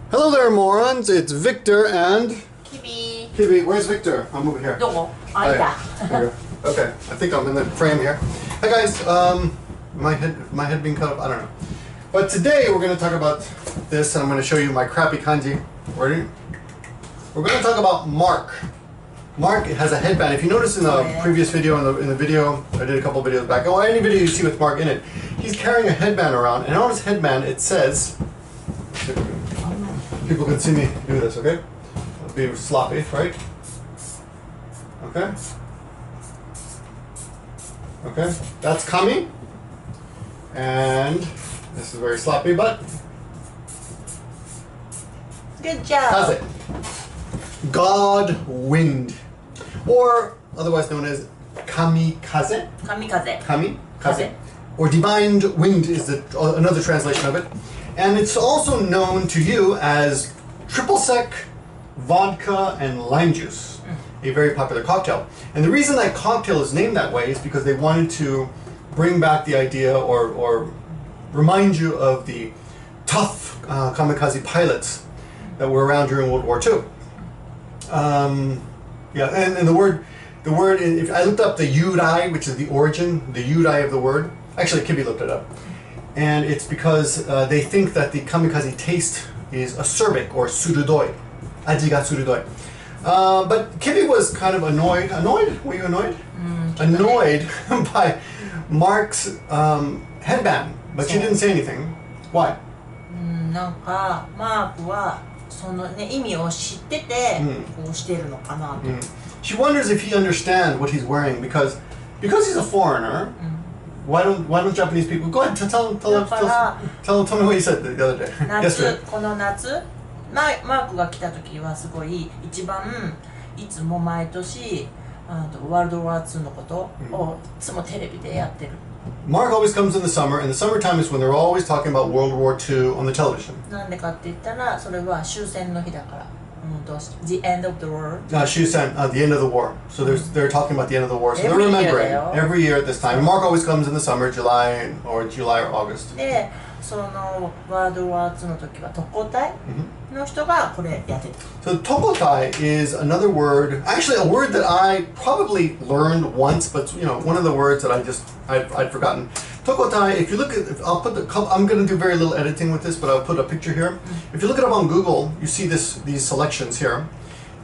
Hello there, morons. It's Victor and Kibi. Kibi. Where's Victor? I'm over here. Domo. Okay, I think I'm in the frame here. Hi guys. My head being cut off. I don't know. But today we're going to talk about this, and I'm going to show you my crappy kanji wording. We're going to talk about Mark. Mark has a headband. If you notice in the previous video, in the video I did a couple videos back, or any video you see with Mark in it, he's carrying a headband around, and on his headband it says. People can see me do this, okay? It'll be sloppy, right? Okay? Okay, that's kami. And this is very sloppy, but good job. kaze. God wind. Or otherwise known as kamikaze. Kamikaze. Kamikaze. Or divine wind is another translation of it. And it's also known to you as triple sec, vodka, and lime juice. A very popular cocktail. And the reason that cocktail is named that way is because they wanted to bring back the idea or remind you of the tough kamikaze pilots that were around during World War II. Yeah, and the word, if I looked up the yurai, which is the origin, the yurai of the word. Actually, Kibi looked it up. And it's because they think that the kamikaze taste is acerbic or surudoi. Aji ga surudoi. But Kibi was kind of annoyed. Annoyed? Were you annoyed? Annoyed by Mark's headband. But she didn't say anything. Why? なんかマークはそのね意味を知っててこうしてるのかなと。She wonders if he understands what he's wearing because he's a foreigner. Why don't Japanese people go ahead tell me what you said the other day. 夏この夏マークが来た時はすごい一番いつも毎年ワールドワー2のことをいつもテレビでやってる。Mark always comes in the summer, and the summertime is when they're always talking about World War II on the television. なんでかって言ったらそれは終戦の日だから。The end of the war. Shusen, the end of the war. So they're talking about the end of the war. So they're remembering every year at this time. Mark always comes in the summer, July or August. で、そのワールドワー2の時は特攻隊の人がこれやってた。So tokotai is another word, actually a word that I probably learned once, but one of the words that I'd forgotten. Tokotai, if you look at, I'm going to do very little editing with this, but I'll put a picture here. If you look it up on Google, you see these selections here.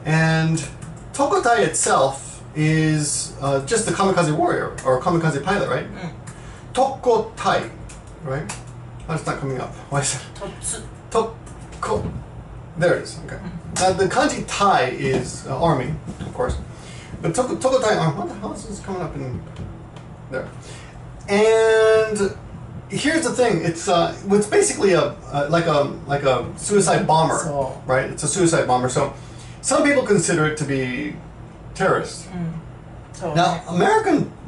And tokotai itself is just the kamikaze warrior, or kamikaze pilot, right? Tokotai, right? Oh, it's not coming up. Why is it? Toko. There it is, okay. The kanji tai is army, of course. But tokotai, what the hell is this coming up in there? And here's the thing: it's basically like a suicide bomber, right? It's a suicide bomber. So some people consider it to be terrorist. Now,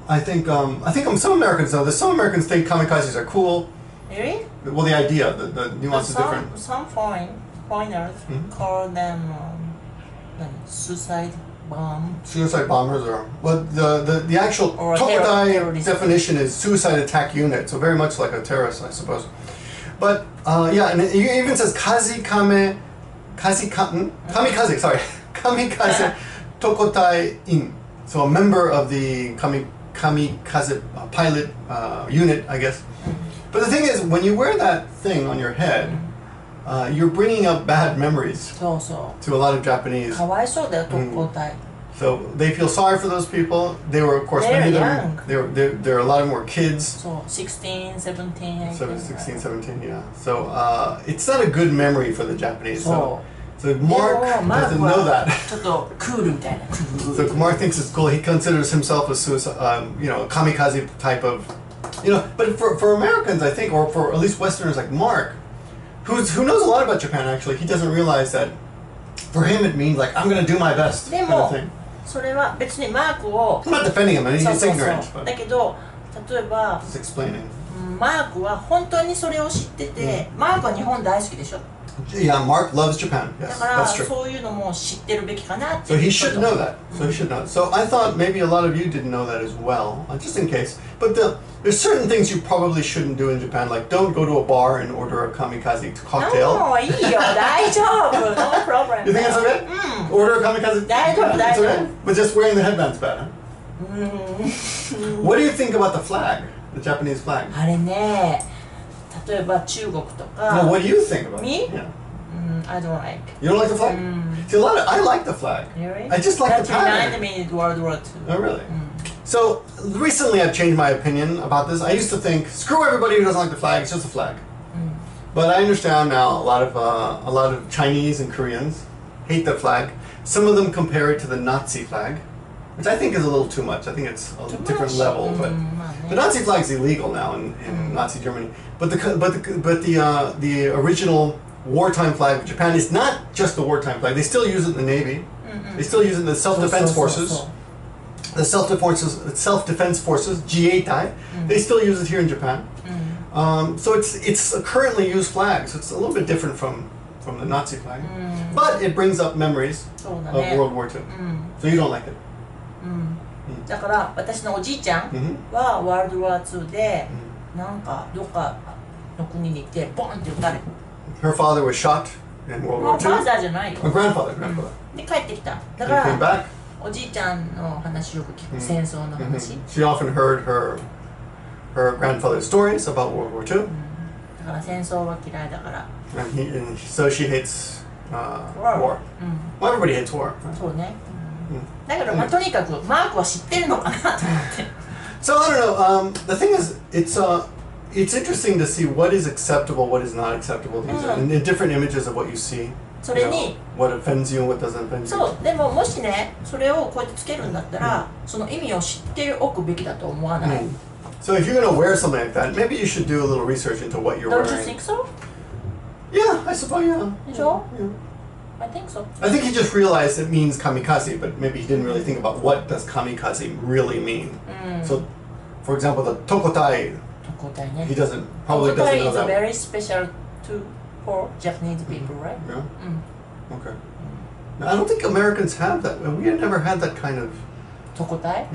I think some Americans know this. Some Americans think kamikazes are cool. Really? Well, the idea, the nuance is different. Some foreigners call them suicide bomb. Suicide bombers are, well, the actual tokotai definition is suicide attack unit, so very much like a terrorist, I suppose. But yeah, and it even says kamikaze tokotai in, so a member of the kamikaze pilot unit, I guess. But the thing is, when you wear that thing on your head, you're bringing up bad memories to a lot of Japanese. かわいそうだよ特攻隊。So they feel sorry for those people. They were, of course, many of them. There a lot of them were kids. So 16, 17, 16, 17, yeah. So it's not a good memory for the Japanese. So Mark doesn't know that. ちょっとクールみたいな。So Mark thinks it's cool. He considers himself a suicide, a kamikaze type of, But for Americans, I think, or for at least Westerners like Mark, who knows a lot about Japan, actually, he doesn't realize that for him it means like I'm going to do my best kind of thing. それは別にマークを I'm not defending him. I mean, he's ignorant. だけど例えば Just explaining. マークは本当にそれを知ってて、マークは日本大好きでしょ。Yeah, Mark loves Japan. Yes, だから that's true. そういうのも知ってるべきかなって。So he should know that. So he should know. So I thought maybe a lot of you didn't know that as well, just in case. But There's certain things you probably shouldn't do in Japan, like don't go to a bar and order a kamikaze cocktail. No, いいよ、大丈夫。No problem. You think it's okay? Order a kamikaze? 大丈夫、 It's 大丈 okay? 夫。 But just wearing the headband's bad, huh? What do you think about the flag? The Japanese flag? あれね、例えば中国とか。 No, what do you think about it? Me? Yeah. I don't like. You don't like the flag? See, I like the flag. Really? I just like the That pattern. reminded me of World War II. Oh, really? So recently I've changed my opinion about this. I used to think, screw everybody who doesn't like the flag, it's just a flag. But I understand now a lot of Chinese and Koreans hate the flag. Some of them compare it to the Nazi flag, which I think is a little too much. I think it's a different level. But the Nazi flag is illegal now in Nazi Germany. But the original wartime flag of Japan is not just the wartime flag. They still use it in the Navy. They still use it in the self-defense forces. The self-defense forces, Jieitai, they still use it here in Japan. So it's a currently used flag, so it's a little bit different from the Nazi flag. But it brings up memories of World War II. So you don't like it? だから私のおじいちゃんはワールドワー2でなんかどっかの国に行ってボンって撃たれ Her father was shot in World War II. ファーザーじゃないよ Grandfather. で帰ってきただ He か came ら back. おじいちゃんの話よく聞く戦争の話 She often heard her grandfather's stories about World War II. だから戦争は嫌いだから And so she hates war. Well, everybody hates war. そうねだけどまあとにかくマークは知ってるのかなと思って So I don't know. The thing is, it's interesting to see what is acceptable, what is not acceptable. These are in different images of what you see. それに What offends you and what doesn't offend you. そうでももしねそれをこうやってつけるんだったらその意味を知っておくべきだと思わない So if you're going to wear something like that, maybe you should do a little research into what you're Don't you wearing. think so? Yeah, I suppose, yeah. でしょ Yeah. I think so I think he just realized it means kamikaze, but maybe he didn't really think about what does kamikaze really mean. So, for example, the tokotai, 特攻隊ね he probably doesn't 特攻隊 know is a that. very special to for Japanese people, right? Yeah? Okay. Now, I don't think Americans have that. We had never had that kind of 特攻隊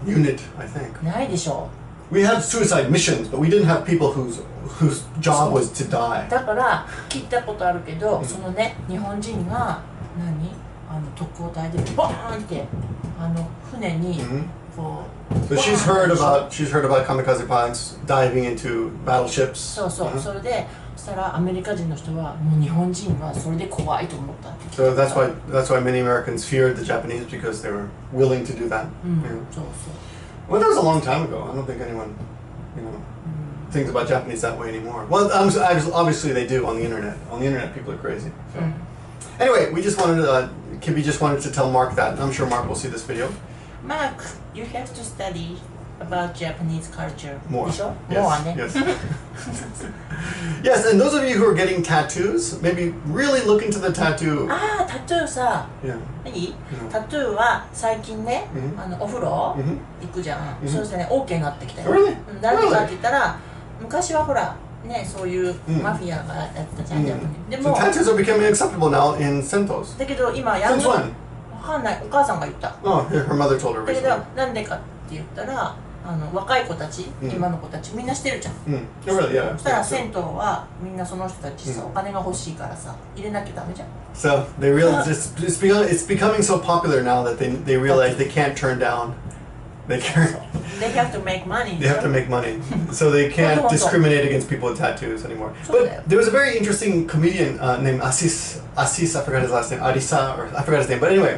unit, I think. ないでしょ We had suicide missions, but we didn't have people whose job was to die. だから聞いたことあるけどそのね日本人が特攻隊でボーンって船にこう So she's heard about kamikaze pilots diving into battleships. そうそうそれでそしたらアメリカ人の人はもう日本人はそれで怖いと思ったって So that's why many Americans feared the Japanese because they were willing to do that. そうそう Well, that was a long time ago. I don't think anyone, thinks about Japanese that way anymore. Well, obviously they do on the internet. On the internet, people are crazy. So. Anyway, we just wanted to, Kibi just wanted to tell Mark that. I'm sure Mark will see this video. Mark, you have to study about Japanese culture. More. でしょ Yes, More ね yes. Yes, and those of you who are getting tattoos, maybe really look into the tattoo. ああタトゥーさ Yeah. 何タトゥーは最近ねお風呂行くじゃんそうしてね OK になってきたよ Really? なんでかって言ったら昔はほらねそういうマフィアがやってたじゃんジャパニーズで So も tattoos are becoming acceptable now in sentos. だけど今やん Since わ when? かんないお母さんが言った Oh, her mother told her だけど recently. なんでかって言ったら若い子たち今の子たちみんなしてるじゃん Oh, really? Yeah. そしたら銭湯はみんなその人たちさお金が欲しいからさ入れなきゃダメじゃん So they realize it's becoming so popular now that they realize they can't turn down. They can't. They have to make money. They have to make money, so they can't discriminate against people with tattoos anymore. But there was a very interesting comedian named Asis. I forgot his last name. Arisa, or I forgot his name. But anyway,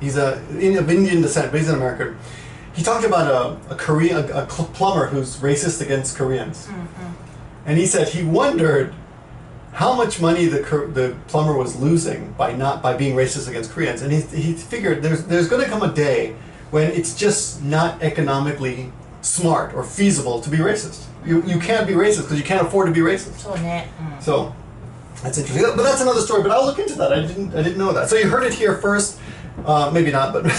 he's of Indian descent, but he's an American. He talked about a plumber who's racist against Koreans, and he said he wondered how much money the plumber was losing by being racist against Koreans, and he figured there's going to come a day when it's just not economically smart or feasible to be racist. You can't be racist because you can't afford to be racist. So that's interesting. But that's another story. But I'll look into that. I didn't know that. So you heard it here first. Maybe not, but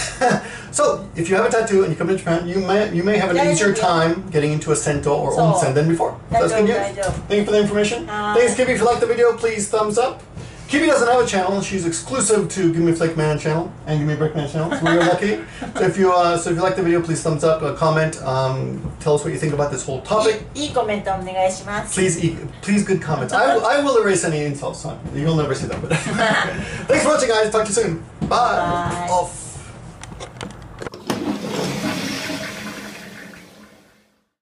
so if you have a tattoo and you come to Japan, you may have an easier time getting into a sento or onsen than before. So that's good news. Thank you for the information. Thanks, Kibi. If you liked the video, please thumbs up. Kibi doesn't have a channel. She's exclusive to Gimmeabreakman channel and Gimmeabreakman channel. So we're lucky. So if you like the video, please thumbs up, comment, tell us what you think about this whole topic. いいコメントお願いします。 Please good comments. I will erase any insults, son. You'll never see them. But thanks for watching, guys. Talk to you soon. Bye. Bye. Off.